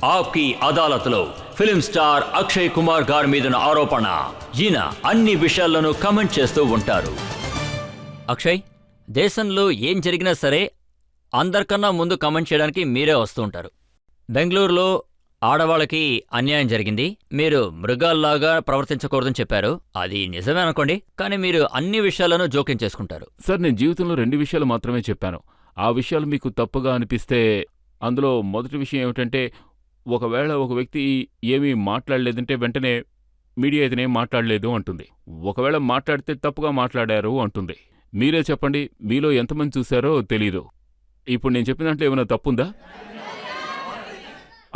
ఆప్కి అదాలత్లో film star Akshay Kumar గారి మీదున్న ఆరోపణ. ఈయన అన్ని విషయాలను కమెంట్ చేస్తూ ఉంటారు. అక్షయ్, దేశంలో ఏం జరిగినా సరే అందరికన్నా ముందు కమెంట్ చేయడానికి మీరే వస్తూ ఉంటారు. బెంగళూరులో ఆడవాళ్ళకి అన్యాయం జరిగింది, మీరు మృగాల్లాగా ప్రవర్తించకూడదని చెప్పారు. అది నిజమే అనుకోండి, కానీ మీరు అన్ని విషయాలను జోక్యం చేసుకుంటారు. సార్, నేను జీవితంలో 2 విషయాలు మాత్రమే చెప్పాను. ఆ విషయాలు మీకు తప్పుగా అనిపిస్తే అందులో మొదటి విషయం ఏమిటంటే, ఒకవేళ ఒక వ్యక్తి ఏమీ మాట్లాడలేదంటే వెంటనే మీడియా ఇతనేం మాట్లాడలేదు అంటుంది. ఒకవేళ మాట్లాడితే తప్పుగా మాట్లాడారు అంటుంది. మీరే చెప్పండి, మీలో ఎంతమంది చూశారో తెలీదు. ఇప్పుడు నేను చెప్పిన దాంట్లో ఏమైనా తప్పుందా?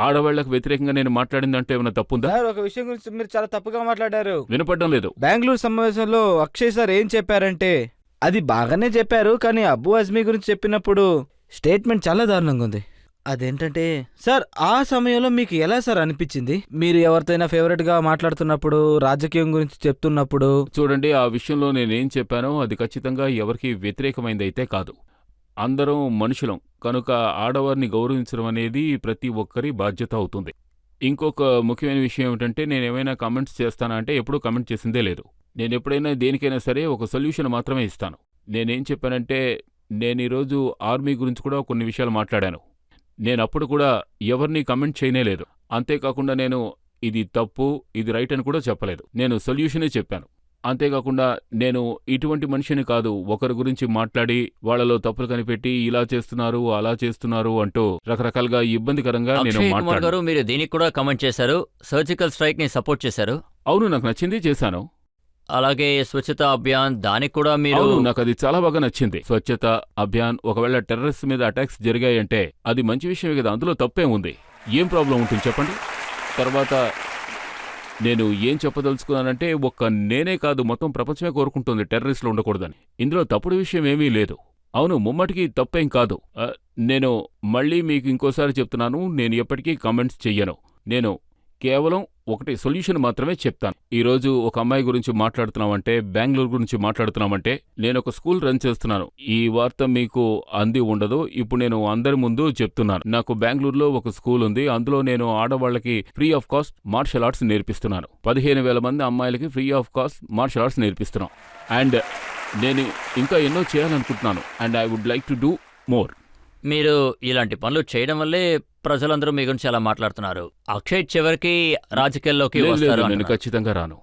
ఆడవాళ్లకు వ్యతిరేకంగా నేను మాట్లాడిన దాంట్లో ఏమైనా తప్పుందా? ఒక విషయం గురించి మీరు చాలా తప్పుగా మాట్లాడారు. వినపడడం లేదు. బెంగళూరు సమావేశంలో అక్షయ్ సార్ ఏం చెప్పారంటే, అది బాగానే చెప్పారు, కానీ అబ్బు అజ్మీ గురించి చెప్పినప్పుడు స్టేట్మెంట్ చాలా దారుణంగా ఉంది. అదేంటంటే సార్, ఆ సమయంలో మీకు ఎలా సార్ అనిపించింది? మీరు ఎవరితోనైనా ఫేవరెట్ గా మాట్లాడుతున్నప్పుడు, రాజకీయం గురించి చెప్తున్నప్పుడు? చూడండి, ఆ విషయంలో నేనేం చెప్పానో అది ఖచ్చితంగా ఎవరికి వ్యతిరేకమైందైతే కాదు. అందరం మనుషులం కనుక ఆడవారిని గౌరవించడం అనేది ప్రతి ఒక్కరి బాధ్యత అవుతుంది. ఇంకొక ముఖ్యమైన విషయం ఏమిటంటే, నేనేమైనా కమెంట్స్ చేస్తానా అంటే ఎప్పుడూ కమెంట్ చేసిందే లేదు. నేను ఎప్పుడైనా దేనికైనా సరే ఒక సొల్యూషన్ మాత్రమే ఇస్తాను. నేనేం చెప్పానంటే, నేను ఈరోజు ఆర్మీ గురించి కూడా కొన్ని విషయాలు మాట్లాడాను. నేనప్పుడు కూడా ఎవరిని కమెంట్ చేయనేలేదు. అంతేకాకుండా నేను ఇది తప్పు, ఇది రైట్ అని కూడా చెప్పలేదు. నేను సొల్యూషనే చెప్పాను. అంతేకాకుండా నేను ఇటువంటి మనిషిని కాదు, ఒకరి గురించి మాట్లాడి వాళ్లలో తప్పులు కనిపెట్టి ఇలా చేస్తున్నారు అలా చేస్తున్నారు అంటూ రకరకాలుగా ఇబ్బందికరంగా నేను మాట్లాడాను. మీరు దీనికి కూడా కమెంట్ చేశారు, సర్జికల్ స్ట్రైక్ ని సపోర్ట్ చేశారు. అవును, నాకు నచ్చింది, చేశాను. అలాగే స్వచ్ఛత అభియాన్, దానికి కూడా మీరు? నాకు అది చాలా బాగా నచ్చింది. స్వచ్ఛత అభియాన్, ఒకవేళ టెర్రరిస్ట్ మీద అటాక్స్ జరిగాయంటే అది మంచి విషయమే కదా, అందులో తప్పే ఉంది. ఏం ప్రాబ్లం ఉంటుంది చెప్పండి? తర్వాత నేను ఏం చెప్పదలుచుకున్నానంటే, నేనే కాదు మొత్తం ప్రపంచమే కోరుకుంటుంది టెర్రరిస్టులు ఉండకూడదని. ఇందులో తప్పుడు విషయం ఏమీ లేదు. అవును, ముమ్మటికి తప్పేం కాదు. నేను మళ్ళీ మీకు ఇంకోసారి చెప్తున్నాను, నేను ఎప్పటికీ కామెంట్స్ చెయ్యను. నేను కేవలం ఒకటి సొల్యూషన్ మాత్రమే చెప్తాను. ఈరోజు ఒక అమ్మాయి గురించి మాట్లాడుతున్నామంటే, బెంగళూరు గురించి మాట్లాడుతున్నామంటే, నేను ఒక స్కూల్ రన్ చేస్తున్నాను. ఈ వార్త మీకు అంది ఉండదు, ఇప్పుడు నేను అందరి ముందు చెప్తున్నాను. నాకు బెంగళూరులో ఒక స్కూల్ ఉంది. అందులో నేను ఆడవాళ్లకి free of cost martial arts నేర్పిస్తున్నాను. 15,000 మంది అమ్మాయిలకి free of cost martial arts నేర్పిస్తున్నాను. అండ్ నేను ఇంకా ఎన్నో చేయాలనుకుంటున్నాను. And I would like to do more. మీరు ఇలాంటి పనులు చేయడం వల్లే ప్రజలందరూ మీ గురించి అలా మాట్లాడుతున్నారు. అక్షయ్ చివరికి రాజకీయాల్లోకి వస్తారు? నేను ఖచ్చితంగా రాను,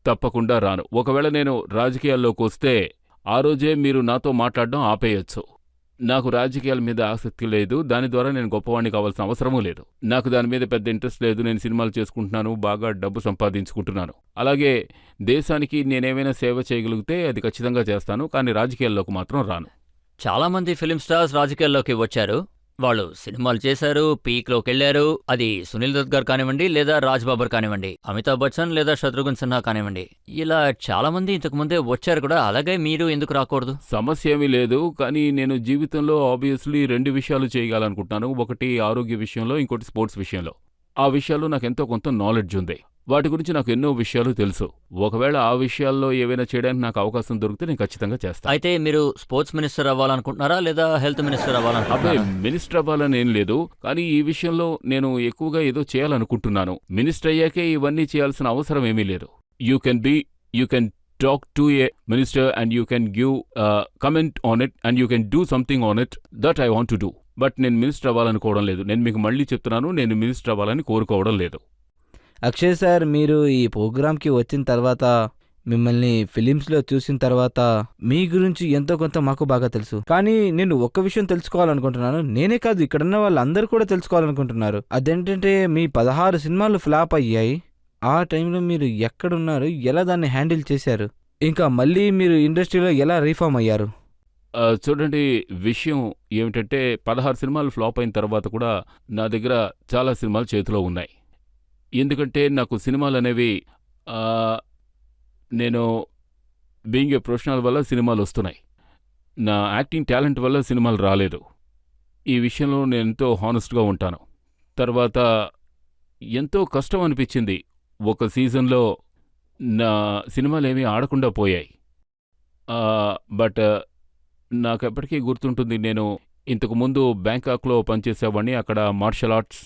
తప్పకుండా రాను. ఒకవేళ నేను రాజకీయాల్లోకి వస్తే ఆ రోజే మీరు నాతో మాట్లాడడం ఆపేయచ్చు. నాకు రాజకీయాల మీద ఆసక్తి లేదు, దాని ద్వారా నేను గొప్పవాణ్ణి కావాల్సిన అవసరమూ లేదు. నాకు దాని మీద పెద్ద ఇంట్రెస్ట్ లేదు. నేను సినిమాలు చేసుకుంటున్నాను, బాగా డబ్బు సంపాదించుకుంటున్నాను. అలాగే దేశానికి నేనేమైనా సేవ చేయగలిగితే అది ఖచ్చితంగా చేస్తాను, కానీ రాజకీయాల్లోకి మాత్రం రాను. చాలామంది ఫిలిం స్టార్స్ రాజకీయాల్లోకి వచ్చారు, వాళ్ళు సినిమాలు చేశారు, పీక్లోకి వెళ్లారు. అది సునీల్ దత్ గారు కానివ్వండి, లేదా రాజ్ బాబర్ కానివ్వండి, అమితాబ్ బచ్చన్ లేదా శత్రుఘ్న సిన్హా కానివ్వండి, ఇలా చాలామంది ఇంతకుముందే వచ్చారు కూడా. అలాగే మీరు ఎందుకు రాకూడదు? సమస్య ఏమీ లేదు, కానీ నేను జీవితంలో ఆబ్వియస్లీ 2 విషయాలు చేయగలనుకుంటున్నాను. ఒకటి ఆరోగ్య విషయంలో, ఇంకోటి స్పోర్ట్స్ విషయంలో. ఆ విషయాల్లో నాకు ఎంతో కొంత నాలెడ్జ్ ఉంది. వాటి గురించి నాకు ఎన్నో విషయాలు తెలుసు. ఒకవేళ ఆ విషయాల్లో ఏవైనా చేయడానికి నాకు అవకాశం దొరికితే నేను ఖచ్చితంగా చేస్తాను. అయితే మీరు స్పోర్ట్స్ మినిస్టర్ అవ్వాలనుకుంటున్నారా, లేదా హెల్త్ మినిస్టర్ అవ్వాలనుకుంటున్నారా? మినిస్టర్ అవ్వాలని ఏం లేదు, కానీ ఈ విషయంలో నేను ఎక్కువగా ఏదో చేయాలనుకుంటున్నాను. మినిస్టర్ అయ్యాకే ఇవన్నీ చేయాల్సిన అవసరం ఏమీ లేదు. You can talk to a minister and you can give comment on it and you can do something on it that I want to do. But నేను మినిస్టర్ అవ్వాలనుకోవడం లేదు. నేను మీకు మళ్ళీ చెప్తున్నాను, నేను మినిస్టర్ అవ్వాలని కోరుకోవడం లేదు. అక్షయ్ సార్, మీరు ఈ ప్రోగ్రామ్కి వచ్చిన తర్వాత, మిమ్మల్ని ఫిలిమ్స్లో చూసిన తర్వాత మీ గురించి ఎంతో కొంత మాకు బాగా తెలుసు. కానీ నేను ఒక్క విషయం తెలుసుకోవాలనుకుంటున్నాను, నేనే కాదు ఇక్కడున్న వాళ్ళందరూ కూడా తెలుసుకోవాలనుకుంటున్నారు. అదేంటంటే, మీ 16 సినిమాలు ఫ్లాప్ అయ్యాయి. ఆ టైంలో మీరు ఎక్కడున్నారు, ఎలా దాన్ని హ్యాండిల్ చేశారు, ఇంకా మళ్ళీ మీరు ఇండస్ట్రీలో ఎలా రీఫార్మ్ అయ్యారు? చూడండి, విషయం ఏమిటంటే 16 సినిమాలు ఫ్లాప్ అయిన తర్వాత కూడా నా దగ్గర చాలా సినిమాలు చేతిలో ఉన్నాయి. ఎందుకంటే నాకు సినిమాలు అనేవి నేను బీయింగ్ ఏ ప్రొఫెషనల్ వల్ల సినిమాలు వస్తున్నాయి. నా యాక్టింగ్ టాలెంట్ వల్ల సినిమాలు రాలేదు. ఈ విషయంలో నేను ఎంతో హానెస్ట్గా ఉంటాను. తర్వాత ఎంతో కష్టం అనిపించింది. ఒక సీజన్లో నా సినిమాలేమీ ఆడకుండా పోయాయి. బట్ నాకెప్పటికీ గుర్తుంటుంది, నేను ఇంతకు ముందు బ్యాంకాక్లో పనిచేసేవాడిని. అక్కడ మార్షల్ ఆర్ట్స్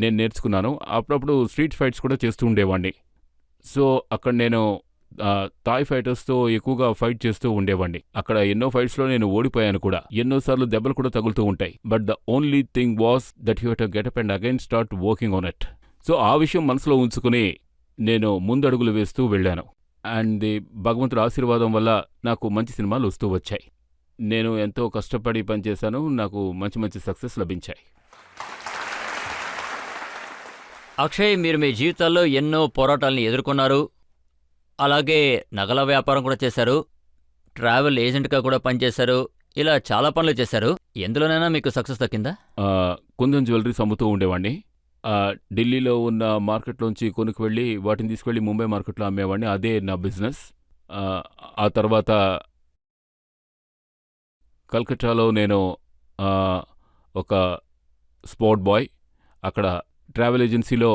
నేను నేర్చుకున్నాను. అప్పుడప్పుడు స్ట్రీట్ ఫైట్స్ కూడా చేస్తూ ఉండేవాడిని. సో అక్కడ నేను థాయ్ ఫైటర్స్తో ఎక్కువగా ఫైట్ చేస్తూ ఉండేవాడిని. అక్కడ ఎన్నో ఫైట్స్లో నేను ఓడిపోయాను కూడా. ఎన్నోసార్లు దెబ్బలు కూడా తగులుతూ ఉంటాయి. But the only thing was that you have to get up and again start working on it. So ఆ విషయం మనసులో ఉంచుకుని నేను ముందడుగులు వేస్తూ వెళ్ళాను. అండ్ భగవంతుడి ఆశీర్వాదం వల్ల నాకు మంచి సినిమాలు వస్తూ వచ్చాయి. నేను ఎంతో కష్టపడి పనిచేశాను. నాకు మంచి మంచి సక్సెస్ లభించాయి. అక్షయ్, మీరు మీ జీవితాల్లో ఎన్నో పోరాటాలను ఎదుర్కొన్నారు. అలాగే నగల వ్యాపారం కూడా చేశారు, ట్రావెల్ ఏజెంట్గా కూడా పనిచేశారు. ఇలా చాలా పనులు చేశారు. ఎందులోనైనా మీకు సక్సెస్ దక్కిందా? కుందన్ జ్యువెలరీస్ అమ్ముతూ ఉండేవాడిని. ఢిల్లీలో ఉన్న మార్కెట్లోంచి కొనుక్కు వెళ్ళి వాటిని తీసుకెళ్ళి ముంబై మార్కెట్లో అమ్మేవాడిని. అదే నా బిజినెస్. ఆ తర్వాత కల్కట్టాలో నేను ఒక స్పోర్ట్ బాయ్, అక్కడ ట్రావెల్ ఏజెన్సీలో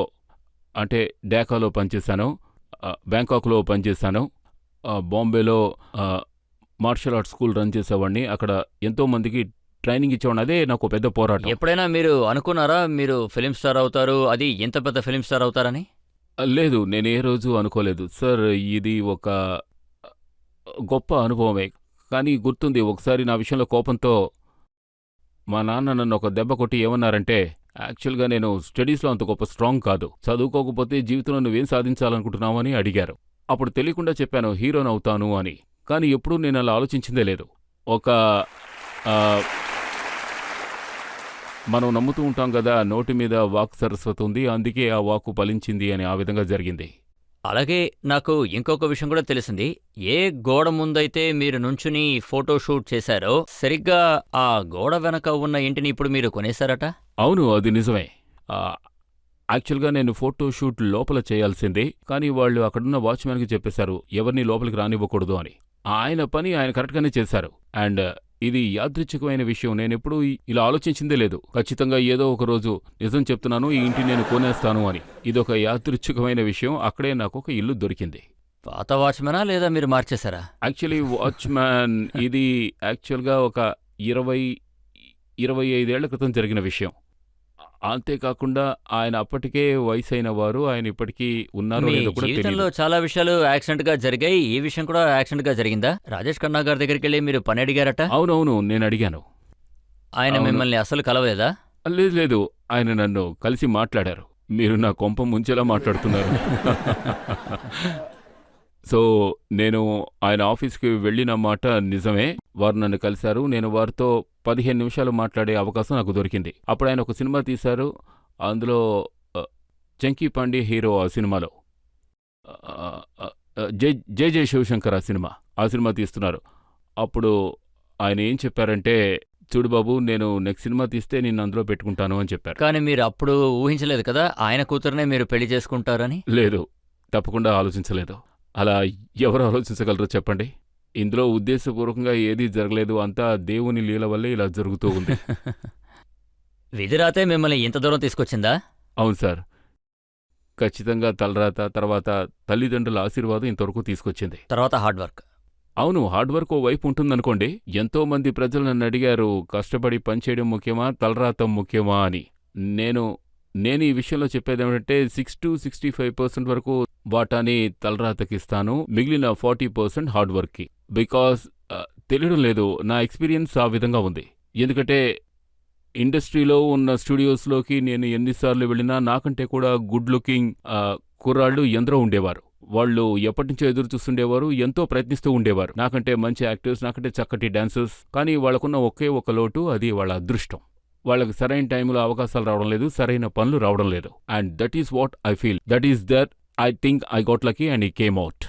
అంటే డాకాలో పనిచేశాను. బ్యాంకాక్లో పనిచేశాను. బాంబేలో మార్షల్ ఆర్ట్స్ స్కూల్ రన్ చేసేవాడిని. అక్కడ ఎంతోమందికి ట్రైనింగ్ ఇచ్చేవాడిని. అదే నాకు పెద్ద పోరాటం. ఎప్పుడైనా మీరు అనుకున్నారా మీరు ఫిలిం స్టార్ అవుతారు, అది ఎంత పెద్ద ఫిలిం స్టార్ అవుతారని? లేదు, నేను ఏ రోజు అనుకోలేదు సార్. ఇది ఒక గొప్ప అనుభవమే. కానీ గుర్తుంది, ఒకసారి నా విషయంలో కోపంతో మా నాన్న నన్ను ఒక దెబ్బ కొట్టి ఏమన్నారంటే, యాక్చువల్గా నేను స్టడీస్లో అంత గొప్ప స్ట్రాంగ్ కాదు, చదువుకోకపోతే జీవితంలో నువ్వేం సాధించాలనుకుంటున్నావు అని అడిగారు. అప్పుడు తెలియకుండా చెప్పాను హీరోనవుతాను అని. కానీ ఎప్పుడూ నేను అలా ఆలోచించిందే లేదు. మనం నమ్ముతూ ఉంటాం కదా, నోటి మీద వాక్ సరస్వతి ఉంది, అందుకే ఆ వాక్కు ఫలించింది అని. ఆ విధంగా జరిగింది. అలాగే నాకు ఇంకొక విషయం కూడా తెలిసింది. ఏ గోడ ముందైతే మీరు నుంచుని ఫోటోషూట్ చేశారో సరిగ్గా ఆ గోడ వెనక ఉన్న ఇంటిని ఇప్పుడు మీరు కొనేశారట? అవును, అది నిజమే. యాక్చువల్గా నేను ఫోటోషూట్ లోపల చేయాల్సింది. కానీ వాళ్ళు అక్కడున్న వాచ్మ్యాన్కి చెప్పేశారు ఎవరిని లోపలికి రానివ్వకూడదు అని. ఆయన పని ఆయన కరెక్ట్గానే చేశారు. అండ్ ఇది యాదృచ్ఛికమైన విషయం. నేనెప్పుడూ ఇలా ఆలోచించిందే లేదు. ఖచ్చితంగా ఏదో ఒక రోజు నిజం చెప్తున్నాను, ఈ ఇంటిని నేను కొనేస్తాను అని. ఇదొక యాదృచ్ఛికమైన విషయం. అక్కడే నాకు ఒక ఇల్లు దొరికింది. పాత వాచ్మెనా లేదా మీరు మార్చేశారా? యాక్చువల్లీ వాచ్మ్యాన్ ఇది యాక్చువల్గా ఒక 25 ఏళ్ల క్రితం జరిగిన విషయం. అంతేకాకుండా ఆయన అప్పటికే వయసు అయిన వారు. ఆయన ఇప్పటికీ ఉన్నారో మీ లేదో కూడా జీవితంలో తెలియదు. చాలా విషయాలు యాక్సిడెంట్ గా జరిగాయి. ఈ విషయం కూడా యాక్సిడెంట్ గా జరిగిందా? రాజేష్ ఖన్నా గారి దగ్గరికి వెళ్ళి మీరు పని అడిగారట? అవునవును, నేను అడిగాను. ఆయన అవును. మిమ్మల్ని అసలు కలవలేదా? లేదు లేదు, ఆయన నన్ను కలిసి మాట్లాడారు. మీరు నా కొంప ముంచేలా మాట్లాడుతున్నారు. సో నేను ఆయన ఆఫీస్కి వెళ్ళిన మాట నిజమే. వారు నన్ను కలిశారు. నేను వారితో 15 నిమిషాలు మాట్లాడే అవకాశం నాకు దొరికింది. అప్పుడు ఆయన ఒక సినిమా తీశారు. అందులో చంకీ పాండే హీరో. ఆ సినిమాలో జై శివశంకర్ ఆ సినిమా తీస్తున్నారు. అప్పుడు ఆయన ఏం చెప్పారంటే, చూడు బాబు, నేను నెక్స్ట్ సినిమా తీస్తే నిన్ను అందులో పెట్టుకుంటాను అని చెప్పారు. కానీ మీరు అప్పుడు ఊహించలేదు కదా ఆయన కూతురునే మీరు పెళ్లి చేసుకుంటారని? లేదు, తప్పకుండా ఆలోచించలేదు. అలా ఎవరు ఆలోచించగలరో చెప్పండి. ఇందులో ఉద్దేశపూర్వకంగా ఏదీ జరగలేదు. అంతా దేవుని లీల వల్లే ఇలా జరుగుతూ ఉంది. విధిరాతే మిమ్మల్ని ఇంత దూరం తీసుకొచ్చిందా? అవును సార్, ఖచ్చితంగా తలరాత, తర్వాత తల్లిదండ్రుల ఆశీర్వాదం ఇంతవరకు తీసుకొచ్చింది. తర్వాత హార్డ్ వర్క్. అవును, హార్డ్ వర్క్ ఓ వైపు ఉంటుందనుకోండి. ఎంతో మంది ప్రజలు నన్ను అడిగారు, కష్టపడి పనిచేయడం ముఖ్యమా, తలరాతం ముఖ్యమా అని. నేను ఈ విషయంలో చెప్పేది ఏమిటంటే 6 to 65% వరకు వాటాని తలరాతకిస్తాను, మిగిలిన 40% హార్డ్ వర్క్కి. బికాస్ తెలియడం లేదు, నా ఎక్స్పీరియన్స్ ఆ విధంగా ఉంది. ఎందుకంటే ఇండస్ట్రీలో ఉన్న స్టూడియోస్లోకి నేను ఎన్నిసార్లు వెళ్ళినా నాకంటే కూడా గుడ్ లుకింగ్ కుర్రాళ్ళు ఎందరో ఉండేవారు. వాళ్ళు ఎప్పటినుంచో ఎదురు చూస్తుండేవారు, ఎంతో ప్రయత్నిస్తూ ఉండేవారు. నాకంటే మంచి యాక్టర్స్, నాకంటే చక్కటి డాన్సర్స్. కానీ వాళ్ళకున్న ఒకే ఒక లోటు, అది వాళ్ళ అదృష్టం. వాళ్ళకి సరైన టైంలో అవకాశాలు రావడం లేదు, సరైన పనులు రావడం లేదు. And that is what I feel. That is that I think I got lucky and I came out.